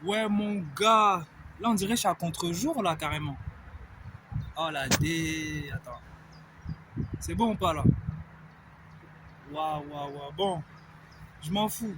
Ouais, mon gars. Là, on dirait que je suis à contre-jour, là, carrément. Oh, la dé... Attends. C'est bon ou pas, là? Waouh, waouh, waouh. Bon, je m'en fous.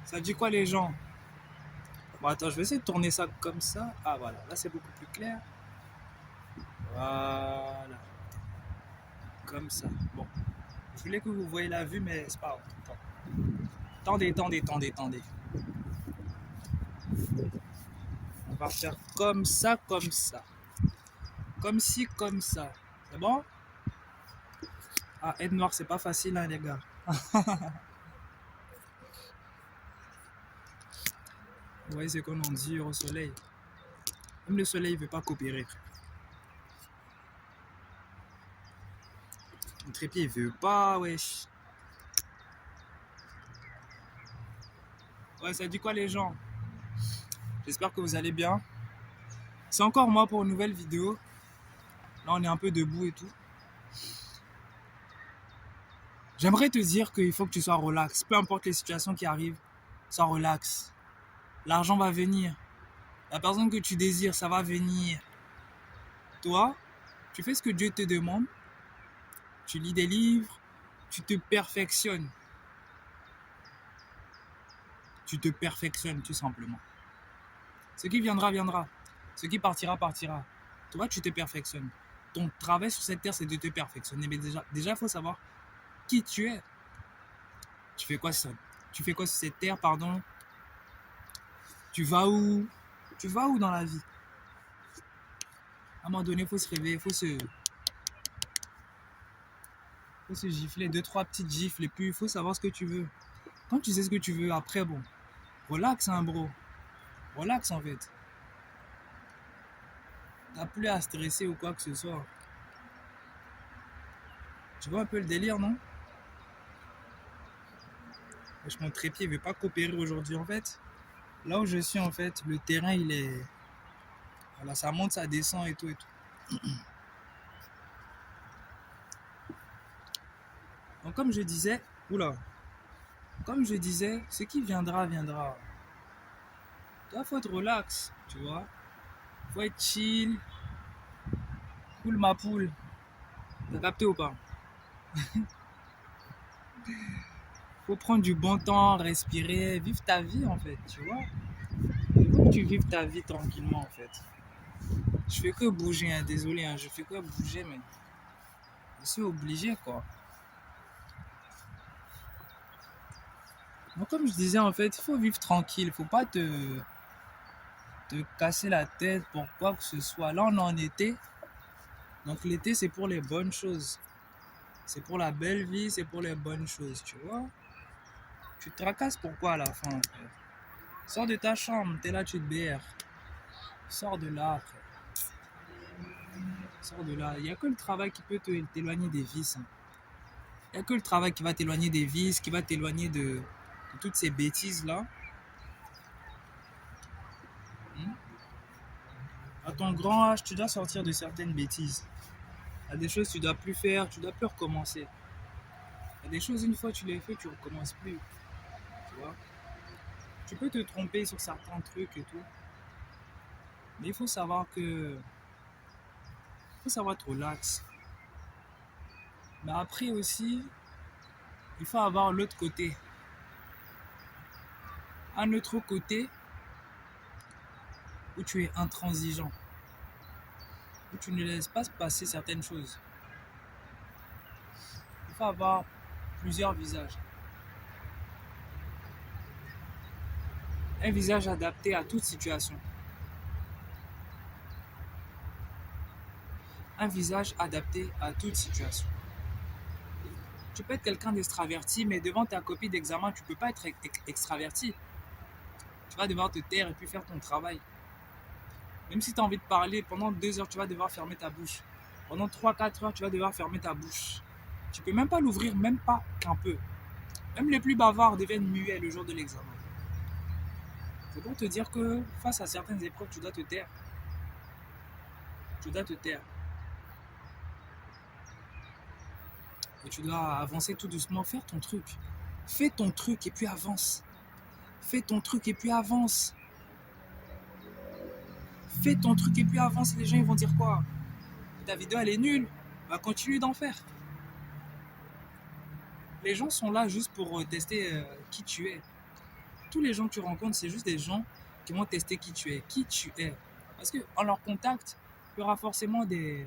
Ça dit quoi, les gens? Bon, attends, je vais essayer de tourner ça comme ça. Ah, voilà. Là, c'est beaucoup plus clair. Voilà. Comme ça. Bon. Je voulais que vous voyez la vue, mais c'est pas grave. Attends. Tendez. On va faire comme ça, comme ça. Comme ci, comme ça. C'est bon? Ah, être noir, c'est pas facile, hein, les gars. Vous voyez ce qu'on en dit au soleil. Même le soleil ne veut pas coopérer. Le trépied, il veut pas, wesh. Ouais, ça dit quoi, les gens? J'espère que vous allez bien. C'est encore moi pour une nouvelle vidéo. Là, on est un peu debout et tout. J'aimerais te dire qu'il faut que tu sois relax. Peu importe les situations qui arrivent, sois relax. L'argent va venir. La personne que tu désires, ça va venir. Toi, tu fais ce que Dieu te demande. Tu lis des livres. Tu te perfectionnes. Tu te perfectionnes tout simplement. Ce qui viendra, viendra. Ce qui partira, partira. Toi, tu te perfectionnes. Ton travail sur cette terre, c'est de te perfectionner. Mais déjà, il faut savoir qui tu es. Tu fais quoi sur cette terre, pardon? Tu vas où? Tu vas où dans la vie? À un moment donné, il faut se réveiller, il faut se gifler, 2-3 petites gifles, et puis il faut savoir ce que tu veux. Quand tu sais ce que tu veux, après, bon, relax, hein, bro. Relax, en fait. T'as plus à stresser ou quoi que ce soit. Tu vois un peu le délire, non? Mon trépied ne veut pas coopérer aujourd'hui, en fait. Là où je suis, en fait, le terrain, il est... Voilà, ça monte, ça descend et tout et tout. Donc, comme je disais... Oula. Comme je disais, ce qui viendra, viendra. Toi, faut être relax, tu vois. Faut être chill. Cool ma poule. T'as capté ou pas? Faut prendre du bon temps, respirer, vivre ta vie, en fait, tu vois. Il faut que tu vives ta vie tranquillement, en fait. Je fais que bouger, hein, désolé, hein, je fais que bouger, mais je suis obligé, quoi. Donc, comme je disais, en fait, il faut vivre tranquille, faut pas te casser la tête pour quoi que ce soit. Là, on est en été, donc l'été, c'est pour les bonnes choses. C'est pour la belle vie, c'est pour les bonnes choses, tu vois. Tu te tracasses pourquoi à la fin, frère? Sors de ta chambre, t'es là, tu te BR. Sors de là, frère. Sors de là. Il n'y a que le travail qui peut t'éloigner des vices. Hein. Il n'y a que le travail qui va t'éloigner des vices, qui va t'éloigner de toutes ces bêtises-là. À ton grand âge, tu dois sortir de certaines bêtises. Il y a des choses que tu dois plus faire, tu dois plus recommencer. Il y a des choses, une fois que tu les fais, tu ne recommences plus. Tu vois? Tu peux te tromper sur certains trucs et tout. Mais il faut savoir que... Il faut savoir être relax. Mais après aussi, il faut avoir l'autre côté. Un autre côté où tu es intransigeant. Où tu ne laisses pas se passer certaines choses. Il faut avoir plusieurs visages. Un visage adapté à toute situation. Un visage adapté à toute situation. Tu peux être quelqu'un d'extraverti, mais devant ta copie d'examen, tu ne peux pas être extraverti. Tu vas devoir te taire et puis faire ton travail. Même si tu as envie de parler, pendant 2 heures, tu vas devoir fermer ta bouche. Pendant 3-4 heures, tu vas devoir fermer ta bouche. Tu ne peux même pas l'ouvrir, même pas qu'un peu. Même les plus bavards deviennent muets le jour de l'examen. C'est pour te dire que face à certaines épreuves, tu dois te taire. Tu dois te taire. Et tu dois avancer tout doucement, faire ton truc. Fais ton truc et puis avance. Fais ton truc et puis avance. Fais ton truc et puis avance. Les gens ils vont dire quoi? Ta vidéo elle est nulle. Bah continue d'en faire. Les gens sont là juste pour tester qui tu es. Tous les gens que tu rencontres, c'est juste des gens qui vont tester qui tu es. Qui tu es. Parce qu'en leur contact, il y aura forcément des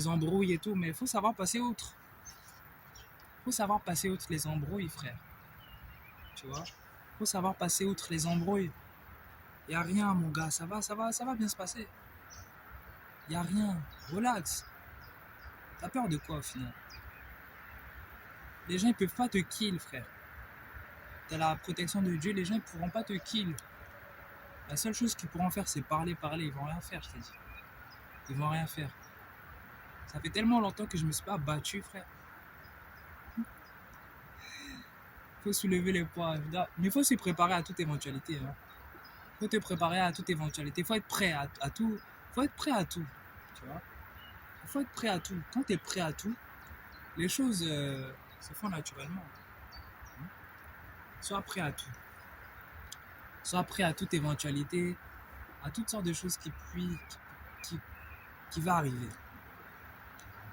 embrouilles et tout. Mais il faut savoir passer outre. Il faut savoir passer outre les embrouilles, frère. Tu vois? Il faut savoir passer outre les embrouilles. Il n'y a rien, mon gars. Ça va bien se passer. Il n'y a rien. Relax. T'as peur de quoi au final? Les gens ils peuvent pas te kill, frère. T'as la protection de Dieu, les gens ils pourront pas te kill. La seule chose qu'ils pourront faire, c'est parler. Ils vont rien faire, je t'ai dit. Ils vont rien faire. Ça fait tellement longtemps que je me suis pas battu, frère. Faut soulever les poids. Mais il faut se préparer à toute éventualité. Hein. Faut te préparer à toute éventualité. Faut être prêt à tout. Faut être prêt à tout. Tu vois? Faut être prêt à tout. Quand tu es prêt à tout, les choses se font naturellement. Sois prêt à tout. Sois prêt à toute éventualité, à toutes sortes de choses qui va arriver.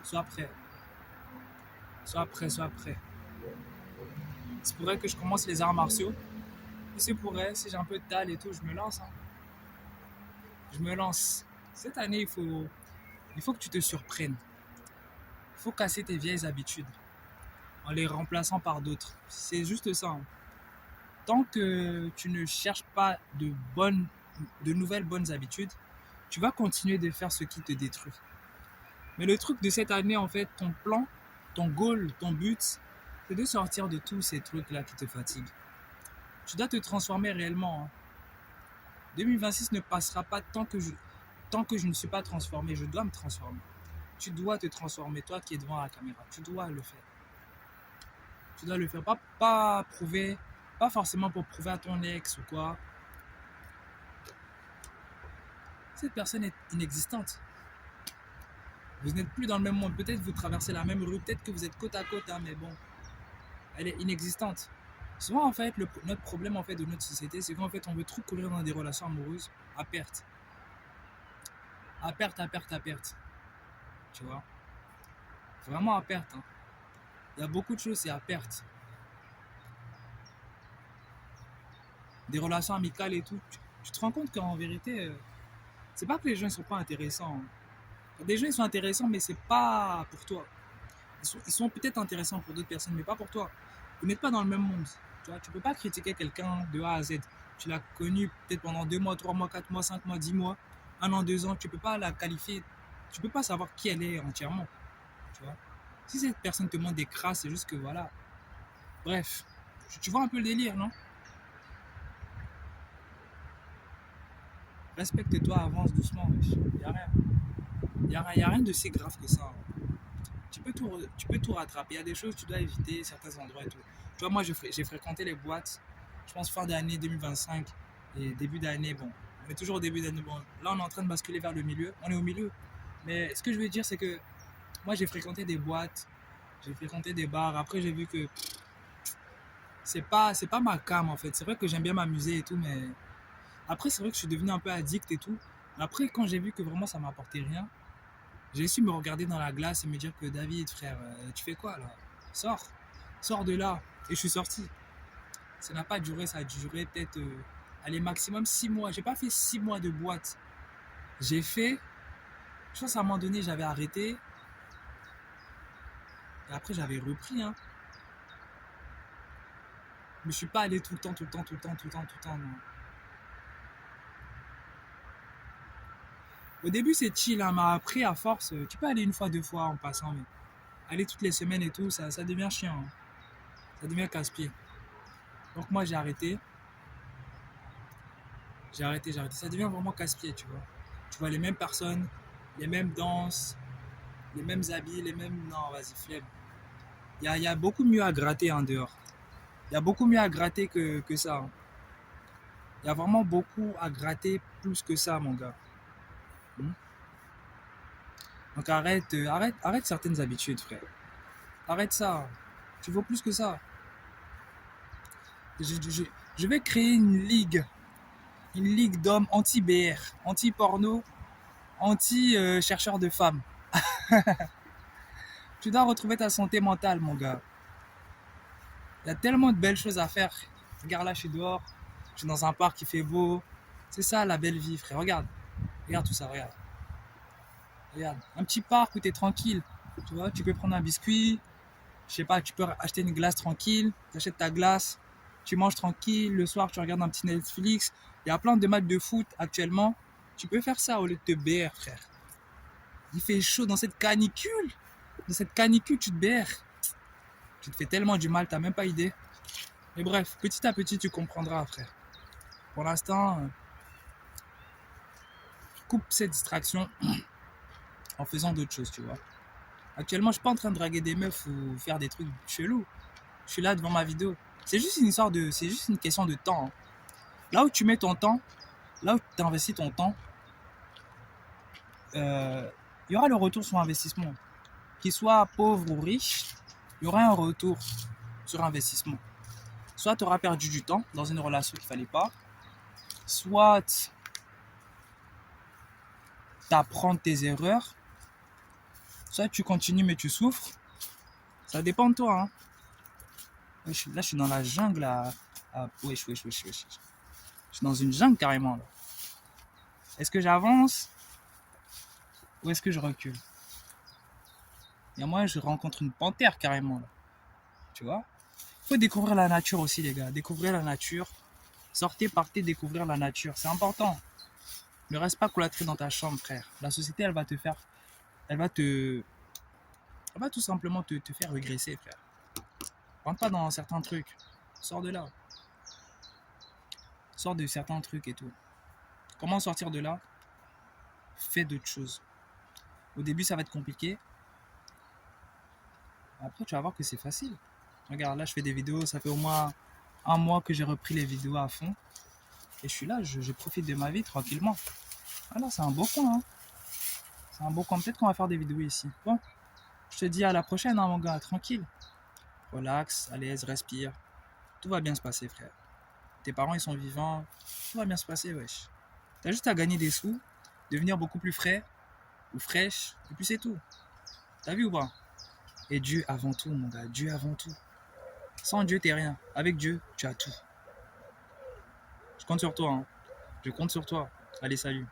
Sois prêt. Sois prêt. C'est pourrait que je commence les arts martiaux. Et c'est pourrait, si j'ai un peu de dalle et tout, je me lance. Hein. Je me lance. Cette année, il faut que tu te surprennes. Il faut casser tes vieilles habitudes en les remplaçant par d'autres. C'est juste ça. Hein. Tant que tu ne cherches pas de nouvelles bonnes habitudes, tu vas continuer de faire ce qui te détruit. Mais le truc de cette année, en fait, ton plan, ton goal, ton but, c'est de sortir de tous ces trucs-là qui te fatiguent. Tu dois te transformer réellement. Hein. 2026 ne passera pas tant que je ne suis pas transformé. Je dois me transformer. Tu dois te transformer, toi qui es devant la caméra. Tu dois le faire. Tu dois le faire. Pas prouver, pas forcément pour prouver à ton ex ou quoi. Cette personne est inexistante. Vous n'êtes plus dans le même monde. Peut-être vous traversez la même rue. Peut-être que vous êtes côte à côte. Hein, mais bon, elle est inexistante. Souvent, en fait, notre problème en fait, de notre société, c'est qu'en fait, on veut trop courir dans des relations amoureuses à perte. À perte. Tu vois? Vraiment à perte. Hein. Il y a beaucoup de choses, c'est à perte. Des relations amicales et tout. Tu te rends compte qu'en vérité, c'est pas que les gens ne sont pas intéressants. Hein. Des gens, ils sont intéressants, mais c'est pas pour toi. Ils sont peut-être intéressants pour d'autres personnes, mais pas pour toi. Vous n'êtes pas dans le même monde. Tu vois, tu peux pas critiquer quelqu'un de A à Z. Tu l'as connu peut-être pendant 2 mois, 3 mois, 4 mois, 5 mois, 10 mois, 1 an, 2 ans. Tu peux pas la qualifier. Tu peux pas savoir qui elle est entièrement. Tu vois. Si cette personne te montre des crasses, c'est juste que voilà. Bref, tu vois un peu le délire, non? Respecte-toi, avance doucement. Il n'y a rien. Il y a rien de si grave que ça. Hein. Tu peux tout rattraper. Il y a des choses que tu dois éviter, certains endroits et tout. Tu vois, moi, j'ai fréquenté les boîtes, je pense, fin d'année 2025 et début d'année, bon. On est toujours au début d'année. Bon, là, on est en train de basculer vers le milieu. On est au milieu. Mais ce que je veux dire, c'est que moi, j'ai fréquenté des boîtes, j'ai fréquenté des bars. Après, j'ai vu que c'est pas ma came, en fait. C'est vrai que j'aime bien m'amuser et tout, mais après, c'est vrai que je suis devenu un peu addict et tout. Après, quand j'ai vu que vraiment ça m'apportait rien, j'ai su me regarder dans la glace et me dire que David, frère, tu fais quoi là? Sors, sors de là. Et je suis sorti. Ça n'a pas duré, ça a duré peut-être, allez, maximum 6 mois. J'ai pas fait 6 mois de boîte. J'ai fait, je pense à un moment donné, j'avais arrêté. Et après, j'avais repris. Hein. Mais je suis pas allé tout le temps. Non. Au début, c'est chill, hein, mais après, à force, tu peux aller une fois, 2 fois en passant, mais aller toutes les semaines et tout, ça devient chiant. Hein. Ça devient casse-pied. Donc moi, j'ai arrêté. J'ai arrêté. Ça devient vraiment casse-pied, tu vois. Tu vois les mêmes personnes, les mêmes danses, les mêmes habits, les mêmes... Non, vas-y, flemme. Il y a beaucoup mieux à gratter en dehors. Il y a beaucoup mieux à gratter que ça. Hein. Il y a vraiment beaucoup à gratter plus que ça, mon gars. Donc arrête certaines habitudes, frère. Arrête ça. Tu vaux plus que ça. Je vais créer une ligue. Une ligue d'hommes anti-BR, anti-porno, anti-chercheurs de femmes. Tu dois retrouver ta santé mentale, mon gars. Il y a tellement de belles choses à faire. Regarde là, je suis dehors. Je suis dans un parc qui fait beau. C'est ça la belle vie, frère. Regarde. Regarde tout ça, regarde. Regarde. Un petit parc où tu es tranquille. Tu vois, tu peux prendre un biscuit. Je sais pas, tu peux acheter une glace tranquille. Tu achètes ta glace. Tu manges tranquille. Le soir, tu regardes un petit Netflix. Il y a plein de matchs de foot actuellement. Tu peux faire ça au lieu de te BR, frère. Il fait chaud dans cette canicule. Dans cette canicule, tu te BR. Tu te fais tellement du mal, t'as même pas idée. Mais bref, petit à petit, tu comprendras, frère. Pour l'instant, coupe cette distraction en faisant d'autres choses, tu vois. Actuellement, je suis pas en train de draguer des meufs ou faire des trucs chelous. Je suis là devant ma vidéo. C'est juste c'est juste une question de temps. Hein. Là où tu mets ton temps, là où tu investis ton temps, il y aura le retour sur investissement. Qu'il soit pauvre ou riche, il y aura un retour sur investissement. Soit tu auras perdu du temps dans une relation qu'il fallait pas, soit tu apprends tes erreurs, soit tu continues mais tu souffres. Ça dépend de toi. Hein. Là, je suis dans la jungle. Wesh. Je suis dans une jungle carrément. Là. Est-ce que j'avance ou est-ce que je recule? Et moi, je rencontre une panthère carrément. Là. Tu vois? Il faut découvrir la nature aussi, les gars. Découvrir la nature. Sortez, partez, découvrir la nature. C'est important. Ne reste pas cloîtré dans ta chambre, frère. La société, elle va te faire... Elle va tout simplement te faire régresser, frère. Rentre pas dans certains trucs. Sors de là. Sors de certains trucs et tout. Comment sortir de là? Fais d'autres choses. Au début, ça va être compliqué. Après, tu vas voir que c'est facile. Regarde, là, je fais des vidéos. Ça fait au moins un mois que j'ai repris les vidéos à fond. Et je suis là, je profite de ma vie tranquillement. Voilà, c'est un beau coin. Hein. C'est un beau coin. Peut-être qu'on va faire des vidéos ici. Bon, je te dis à la prochaine, hein, mon gars. Tranquille. Relax, à l'aise, respire. Tout va bien se passer, frère. Tes parents, ils sont vivants. Tout va bien se passer, wesh. T'as juste à gagner des sous, devenir beaucoup plus frais ou fraîche, et puis c'est tout. T'as vu ou pas? Et Dieu avant tout, mon gars. Dieu avant tout. Sans Dieu, t'es rien. Avec Dieu, tu as tout. Je compte sur toi. Hein. Je compte sur toi. Allez, salut.